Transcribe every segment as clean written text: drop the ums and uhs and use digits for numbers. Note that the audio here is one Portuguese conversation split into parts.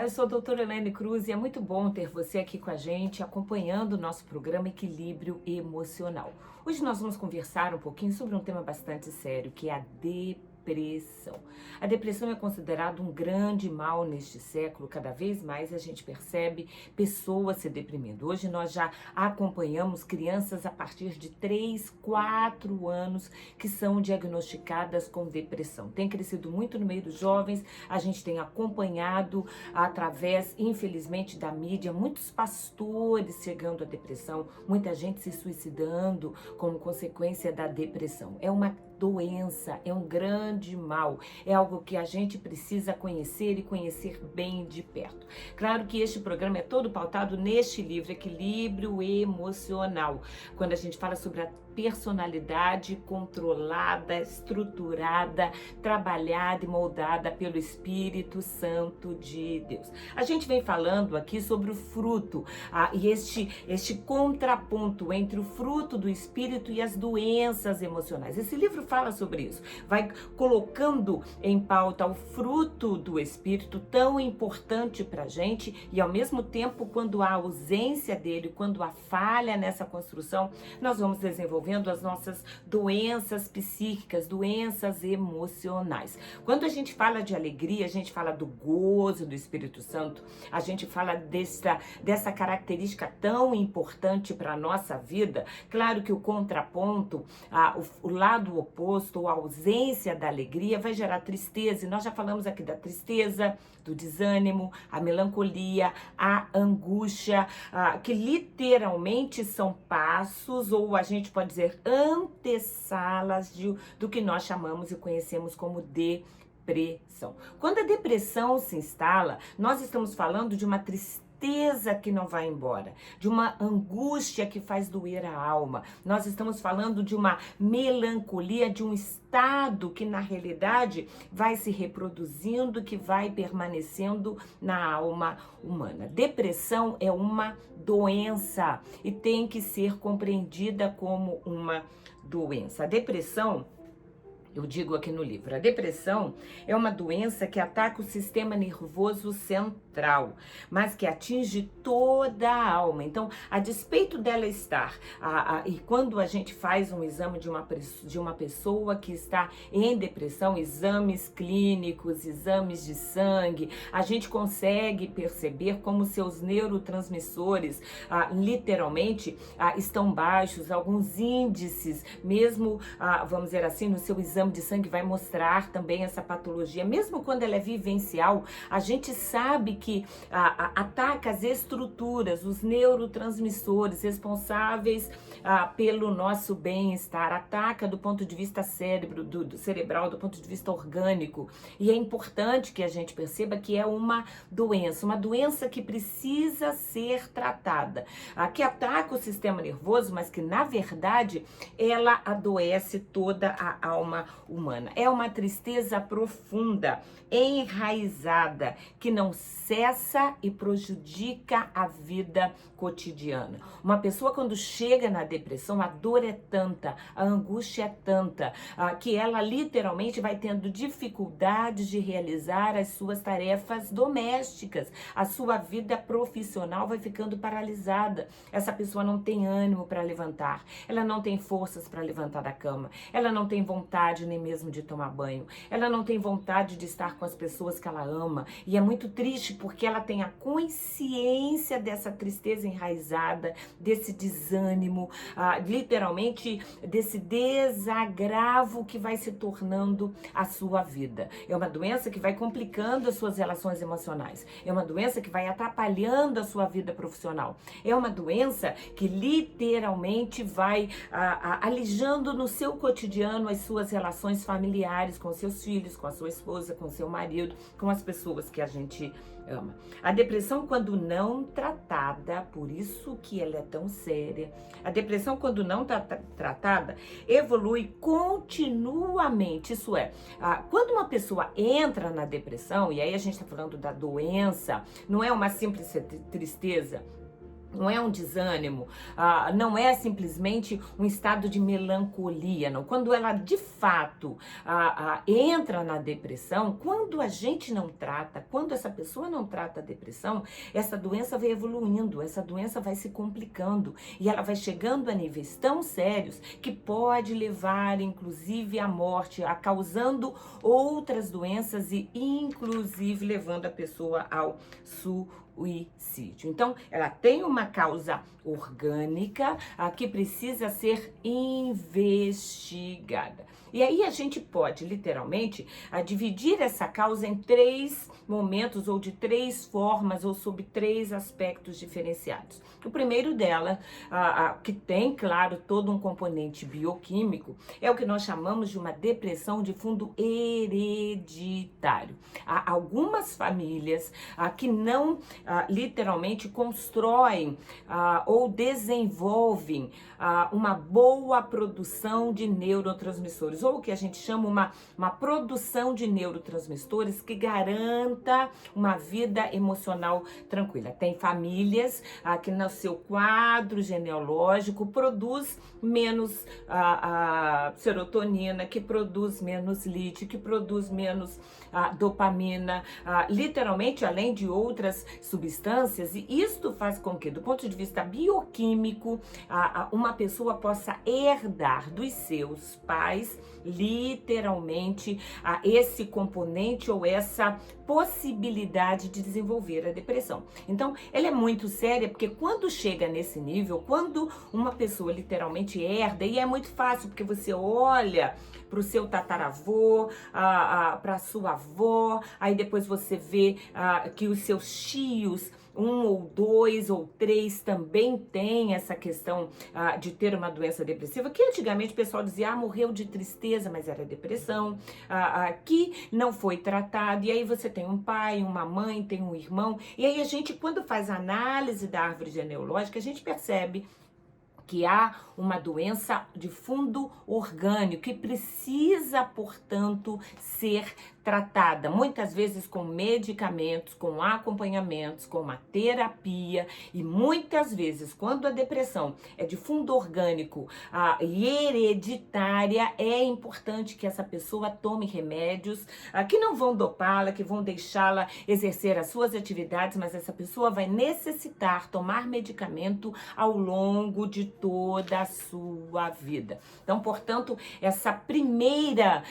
eu sou a doutora Elaine Cruz e é muito bom ter você aqui com a gente, acompanhando o nosso programa Equilíbrio Emocional. Hoje nós vamos conversar um pouquinho sobre um tema bastante sério, que é a depressão. A depressão é considerada um grande mal neste século, cada vez mais a gente percebe pessoas se deprimindo. Hoje nós já acompanhamos crianças a partir de 3, 4 anos que são diagnosticadas com depressão. Tem crescido muito no meio dos jovens, a gente tem acompanhado através, infelizmente, da mídia, muitos pastores chegando à depressão, muita gente se suicidando como consequência da depressão. É uma doença, é um grande mal, é algo que a gente precisa conhecer e conhecer bem de perto. Claro que este programa é todo pautado neste livro, Equilíbrio Emocional, quando a gente fala sobre a personalidade controlada, estruturada, trabalhada e moldada pelo Espírito Santo de Deus. A gente vem falando aqui sobre o fruto e este contraponto entre o fruto do Espírito e as doenças emocionais. Esse livro fala sobre isso, vai colocando em pauta o fruto do Espírito, tão importante pra gente, e ao mesmo tempo, quando há ausência dele, quando há falha nessa construção, nós vamos desenvolvendo as nossas doenças psíquicas, doenças emocionais. Quando a gente fala de alegria, a gente fala do gozo do Espírito Santo, a gente fala dessa característica tão importante para a nossa vida. Claro que o contraponto, o lado oposto, ou a ausência da alegria vai gerar tristeza, e nós já falamos aqui da tristeza, do desânimo, a melancolia, a angústia, que literalmente são passos, ou a gente pode dizer antessalas do que nós chamamos e conhecemos como depressão. Quando a depressão se instala, nós estamos falando de uma tristeza que não vai embora, de uma angústia que faz doer a alma. Nós estamos falando de uma melancolia, de um estado que na realidade vai se reproduzindo, que vai permanecendo na alma humana. Depressão é uma doença e tem que ser compreendida como uma doença. A depressão, eu digo aqui no livro, a depressão é uma doença que ataca o sistema nervoso central, mas que atinge toda a alma. Então, a despeito dela estar, e quando a gente faz um exame de uma pessoa que está em depressão, exames clínicos, exames de sangue, a gente consegue perceber como seus neurotransmissores, literalmente, estão baixos, alguns índices, mesmo, vamos dizer assim, no seu exame de sangue vai mostrar também essa patologia. Mesmo quando ela é vivencial, a gente sabe que ataca as estruturas, os neurotransmissores responsáveis pelo nosso bem-estar, ataca do ponto de vista cerebral, do ponto de vista orgânico. E é importante que a gente perceba que é uma doença que precisa ser tratada, que ataca o sistema nervoso, mas que na verdade ela adoece toda a alma humana. É uma tristeza profunda, enraizada, que não cessa e prejudica a vida cotidiana. Uma pessoa quando chega na depressão, a dor é tanta, a angústia é tanta, que ela literalmente vai tendo dificuldades de realizar as suas tarefas domésticas. A sua vida profissional vai ficando paralisada. Essa pessoa não tem ânimo para levantar, ela não tem forças para levantar da cama, ela não tem vontade nem mesmo de tomar banho, ela não tem vontade de estar com as pessoas que ela ama, e é muito triste porque ela tem a consciência dessa tristeza enraizada, desse desânimo, literalmente desse desagravo que vai se tornando a sua vida. É uma doença que vai complicando as suas relações emocionais, é uma doença que vai atrapalhando a sua vida profissional, é uma doença que literalmente vai alijando no seu cotidiano as suas relações familiares, com seus filhos, com a sua esposa, com seu marido, com as pessoas que a gente ama. A depressão, quando não tratada, por isso que ela é tão séria, a depressão, quando não tratada, evolui continuamente. Isso é, quando uma pessoa entra na depressão, e aí a gente está falando da doença, não é uma simples tristeza, não é um desânimo, não é simplesmente um estado de melancolia, não. Quando ela de fato entra na depressão, quando a gente não trata, quando essa pessoa não trata a depressão, essa doença vai evoluindo, essa doença vai se complicando e ela vai chegando a níveis tão sérios que pode levar inclusive à morte, causando outras doenças e inclusive levando a pessoa ao suicídio. Então, ela tem uma causa orgânica que precisa ser investigada. E aí a gente pode, literalmente, dividir essa causa em 3 momentos, ou de 3 formas, ou sob 3 aspectos diferenciados. O primeiro dela, que tem, claro, todo um componente bioquímico, é o que nós chamamos de uma depressão de fundo hereditário. Há algumas famílias que não literalmente constroem ou desenvolvem uma boa produção de neurotransmissores, ou o que a gente chama uma produção de neurotransmissores que garanta uma vida emocional tranquila. Tem famílias que no seu quadro genealógico produz menos serotonina, que produz menos lítio, que produz menos dopamina, literalmente além de outras substâncias, e isto faz com que, do ponto de vista bioquímico, uma pessoa possa herdar dos seus pais, literalmente, esse componente ou essa possibilidade de desenvolver a depressão. Então, ela é muito séria, porque quando chega nesse nível, quando uma pessoa literalmente herda, e é muito fácil, porque você olha para o seu tataravô, para a sua avó, aí depois você vê que os seus tios, 1 ou 2 ou 3 também tem essa questão de ter uma doença depressiva, que antigamente o pessoal dizia, morreu de tristeza, mas era depressão, que não foi tratado, e aí você tem um pai, uma mãe, tem um irmão, e aí a gente, quando faz a análise da árvore genealógica, a gente percebe que há uma doença de fundo orgânico que precisa, portanto, ser tratada, muitas vezes com medicamentos, com acompanhamentos, com uma terapia, e muitas vezes, quando a depressão é de fundo orgânico e hereditária, é importante que essa pessoa tome remédios que não vão dopá-la, que vão deixá-la exercer as suas atividades, mas essa pessoa vai necessitar tomar medicamento ao longo de toda a sua vida. Então, portanto, essa primeira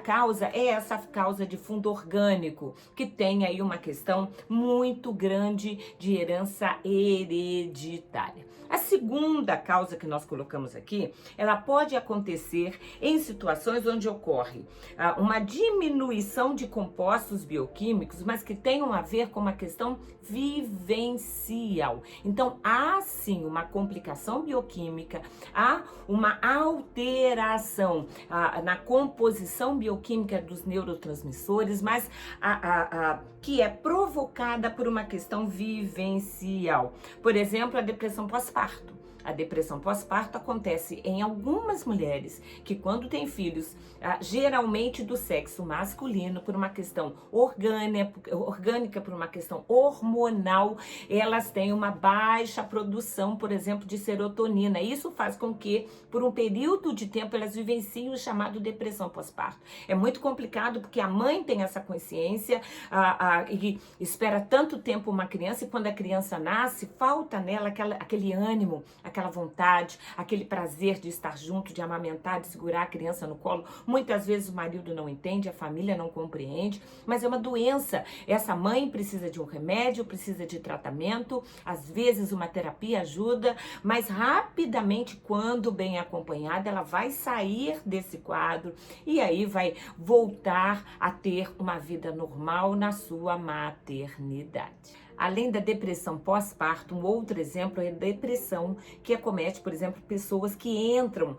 causa é essa causa de fundo orgânico, que tem aí uma questão muito grande de herança hereditária. A segunda causa que nós colocamos aqui, ela pode acontecer em situações onde ocorre uma diminuição de compostos bioquímicos, mas que tenham a ver com uma questão vivencial. Então, há sim uma complicação bioquímica, há uma alteração na composição bioquímica dos neurotransmissores, mas que é provocada por uma questão vivencial. Por exemplo, a depressão pós-parto. A depressão pós-parto acontece em algumas mulheres que, quando têm filhos, geralmente do sexo masculino, por uma questão orgânica, por uma questão hormonal, elas têm uma baixa produção, por exemplo, de serotonina. Isso faz com que, por um período de tempo, elas vivenciem o chamado depressão pós-parto. É muito complicado porque a mãe tem essa consciência e espera tanto tempo uma criança, e quando a criança nasce, falta nela aquele ânimo, aquela vontade, aquele prazer de estar junto, de amamentar, de segurar a criança no colo. Muitas vezes o marido não entende, a família não compreende, mas é uma doença. Essa mãe precisa de um remédio, precisa de tratamento, às vezes uma terapia ajuda, mas rapidamente, quando bem acompanhada, ela vai sair desse quadro e aí vai voltar a ter uma vida normal na sua maternidade. Além da depressão pós-parto, um outro exemplo é a depressão que acomete, por exemplo, pessoas que entram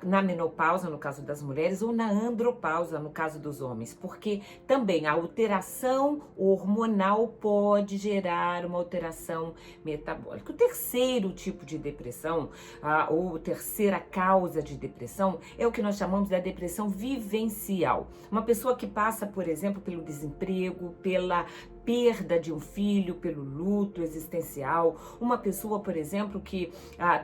na menopausa, no caso das mulheres, ou na andropausa, no caso dos homens, porque também a alteração hormonal pode gerar uma alteração metabólica. O terceiro tipo de depressão, ou terceira causa de depressão, é o que nós chamamos da depressão vivencial. Uma pessoa que passa, por exemplo, pelo desemprego, pela perda de um filho, pelo luto existencial, uma pessoa, por exemplo, que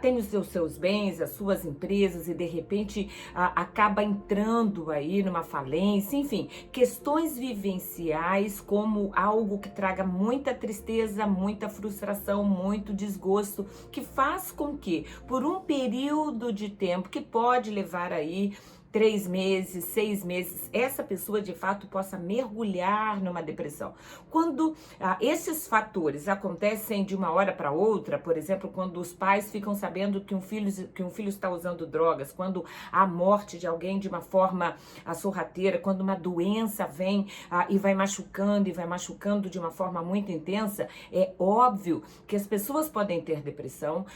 tem os seus bens, as suas empresas e de repente acaba entrando aí numa falência, enfim, questões vivenciais como algo que traga muita tristeza, muita frustração, muito desgosto, que faz com que, por um período de tempo que pode levar aí 3 meses, 6 meses, essa pessoa de fato possa mergulhar numa depressão. Quando esses fatores acontecem de uma hora para outra, por exemplo, quando os pais ficam sabendo que um filho está usando drogas, quando há morte de alguém de uma forma sorrateira, quando uma doença vem e vai machucando de uma forma muito intensa, é óbvio que as pessoas podem ter depressão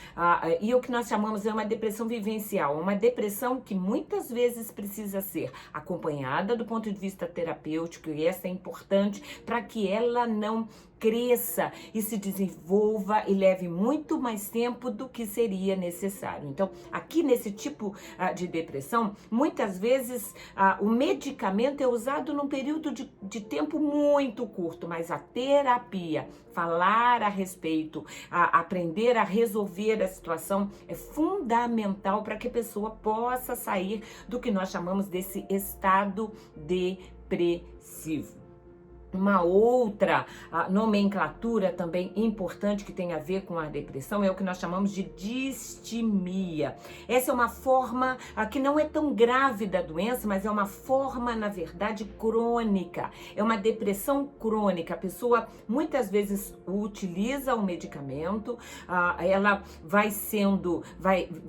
e o que nós chamamos é uma depressão vivencial, uma depressão que muitas vezes precisa ser acompanhada do ponto de vista terapêutico, e essa é importante para que ela não cresça e se desenvolva e leve muito mais tempo do que seria necessário. Então, aqui nesse tipo de depressão, muitas vezes o medicamento é usado num período de tempo muito curto, mas a terapia, falar a respeito, aprender a resolver a situação é fundamental para que a pessoa possa sair do que nós chamamos desse estado depressivo. Uma outra nomenclatura também importante que tem a ver com a depressão é o que nós chamamos de distimia. Essa é uma forma que não é tão grave da doença, mas é uma forma, na verdade, crônica. É uma depressão crônica. A pessoa muitas vezes utiliza o medicamento, ela vai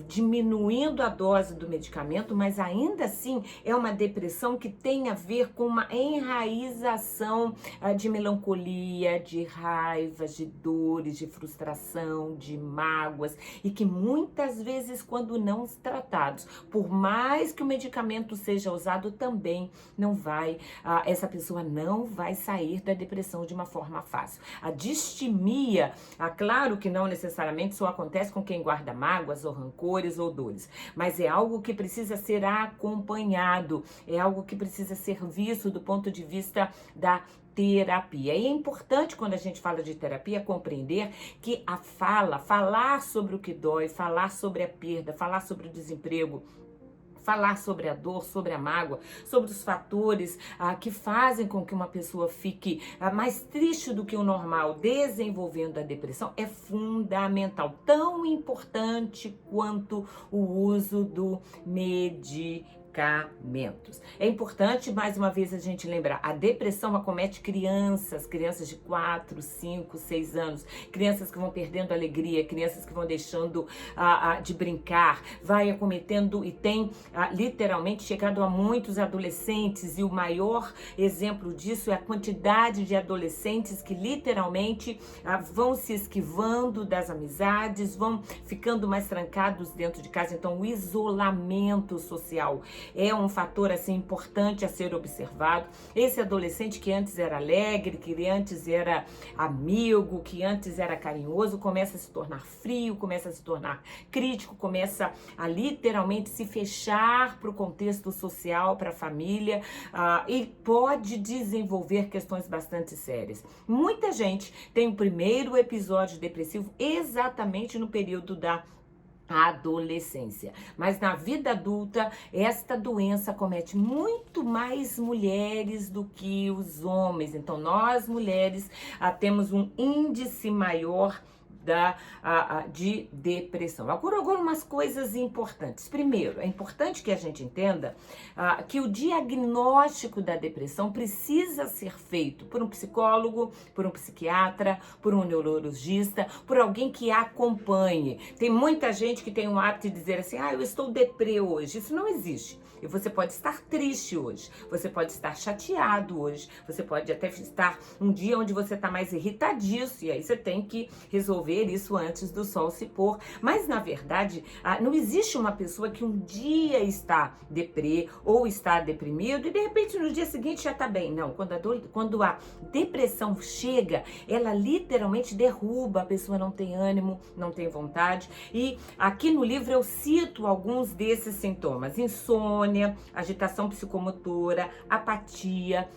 diminuindo a dose do medicamento, mas ainda assim é uma depressão que tem a ver com uma enraização de melancolia, de raivas, de dores, de frustração, de mágoas, e que muitas vezes, quando não tratados, por mais que o medicamento seja usado, também não vai, essa pessoa não vai sair da depressão de uma forma fácil. A distimia, claro que não necessariamente só acontece com quem guarda mágoas ou rancores ou dores, mas é algo que precisa ser acompanhado, é algo que precisa ser visto do ponto de vista da terapia. E é importante, quando a gente fala de terapia, compreender que falar sobre o que dói, falar sobre a perda, falar sobre o desemprego, falar sobre a dor, sobre a mágoa, sobre os fatores que fazem com que uma pessoa fique mais triste do que o normal, desenvolvendo a depressão, é fundamental, tão importante quanto o uso do medicamentos. É importante, mais uma vez, a gente lembrar, a depressão acomete crianças de 4, 5, 6 anos, crianças que vão perdendo a alegria, crianças que vão deixando de brincar, vai acometendo e tem literalmente chegado a muitos adolescentes, e o maior exemplo disso é a quantidade de adolescentes que literalmente vão se esquivando das amizades, vão ficando mais trancados dentro de casa. Então, o isolamento social é um fator assim importante a ser observado. Esse adolescente que antes era alegre, que antes era amigo, que antes era carinhoso, começa a se tornar frio, começa a se tornar crítico, começa a literalmente se fechar para o contexto social, para a família, e pode desenvolver questões bastante sérias. Muita gente tem o primeiro episódio depressivo exatamente no período da adolescência, mas na vida adulta esta doença comete muito mais mulheres do que os homens. Então nós mulheres temos um índice maior de depressão. Agora umas coisas importantes. Primeiro, é importante que a gente entenda que o diagnóstico da depressão precisa ser feito por um psicólogo, por um psiquiatra, por um neurologista, por alguém que acompanhe. Tem muita gente que tem o hábito de dizer assim, eu estou deprê hoje. Isso não existe. E você pode estar triste hoje, você pode estar chateado hoje, você pode até estar um dia onde você está mais irritadiço, e aí você tem que resolver isso antes do sol se pôr. Mas, na verdade, não existe uma pessoa que um dia está deprê ou está deprimido e, de repente, no dia seguinte já está bem. Não, quando a depressão chega, ela literalmente derruba, a pessoa não tem ânimo, não tem vontade. E aqui no livro eu cito alguns desses sintomas: insônia, agitação psicomotora, apatia,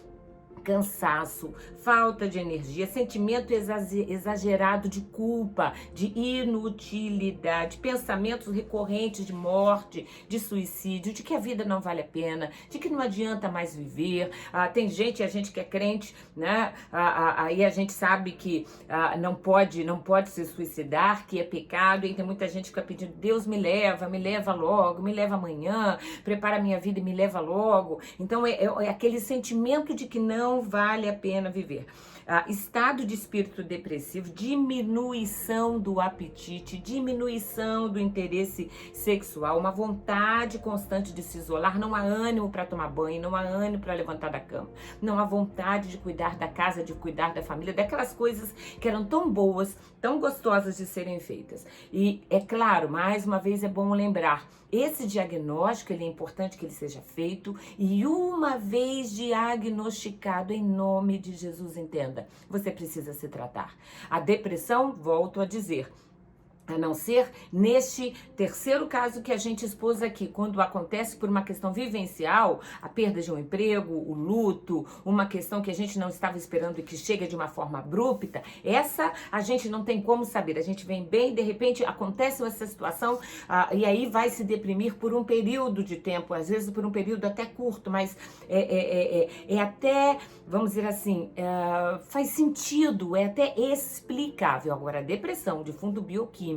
cansaço, falta de energia, sentimento exagerado de culpa, de inutilidade, pensamentos recorrentes de morte, de suicídio, de que a vida não vale a pena, de que não adianta mais viver. Tem gente, a gente que é crente, né? Aí a gente sabe que não pode se suicidar, que é pecado, e tem muita gente que fica pedindo: Deus me leva logo, me leva amanhã, prepara a minha vida e me leva logo. Então é aquele sentimento de que não vale a pena viver. Estado de espírito depressivo, diminuição do apetite, diminuição do interesse sexual, uma vontade constante de se isolar, não há ânimo para tomar banho, não há ânimo para levantar da cama, não há vontade de cuidar da casa, de cuidar da família, daquelas coisas que eram tão boas, tão gostosas de serem feitas. E é claro, mais uma vez é bom lembrar, esse diagnóstico ele é importante que ele seja feito, e uma vez diagnosticado, em nome de Jesus, entenda, você precisa se tratar. A depressão, volto a dizer, a não ser neste terceiro caso que a gente expôs aqui, quando acontece por uma questão vivencial, a perda de um emprego, o luto, uma questão que a gente não estava esperando e que chega de uma forma abrupta, essa a gente não tem como saber. A gente vem bem, de repente acontece essa situação e aí vai se deprimir por um período de tempo, às vezes por um período até curto, mas é até, vamos dizer assim, faz sentido, é até explicável. Agora, a depressão de fundo bioquímico,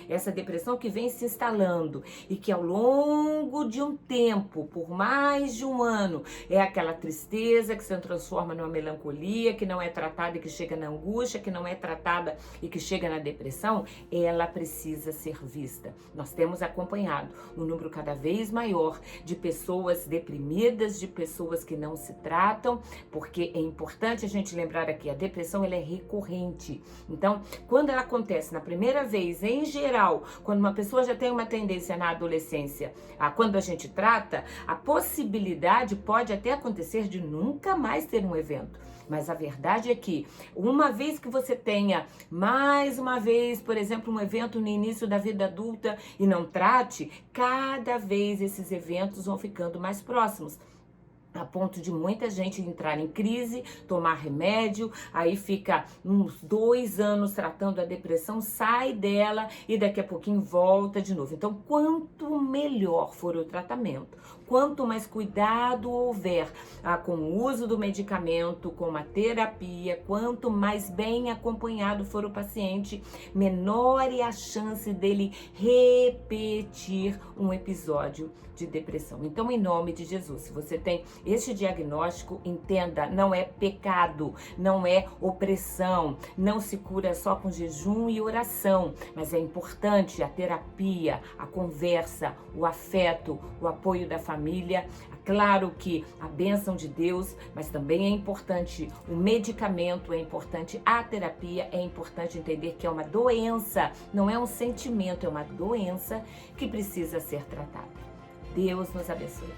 essa depressão que vem se instalando e que ao longo de um tempo, por mais de um ano, é aquela tristeza que se transforma numa melancolia, que não é tratada e que chega na angústia, que não é tratada e que chega na depressão, ela precisa ser vista. Nós temos acompanhado um número cada vez maior de pessoas deprimidas, de pessoas que não se tratam, porque é importante a gente lembrar aqui, a depressão ela é recorrente. Então, quando ela acontece na primeira vez, em geral, quando uma pessoa já tem uma tendência na adolescência, quando a gente trata, a possibilidade pode até acontecer de nunca mais ter um evento. Mas a verdade é que, uma vez que você tenha, mais uma vez, por exemplo, um evento no início da vida adulta e não trate, cada vez esses eventos vão ficando mais próximos, a ponto de muita gente entrar em crise, tomar remédio, aí fica uns 2 anos tratando a depressão, sai dela e daqui a pouquinho volta de novo. Então, quanto melhor for o tratamento, quanto mais cuidado houver com o uso do medicamento, com a terapia, quanto mais bem acompanhado for o paciente, menor é a chance dele repetir um episódio de depressão. Então, em nome de Jesus, se você tem este diagnóstico, entenda, não é pecado, não é opressão, não se cura só com jejum e oração, mas é importante a terapia, a conversa, o afeto, o apoio da família. Claro que a bênção de Deus, mas também é importante o medicamento, é importante a terapia, é importante entender que é uma doença, não é um sentimento, é uma doença que precisa ser tratada. Deus nos abençoe.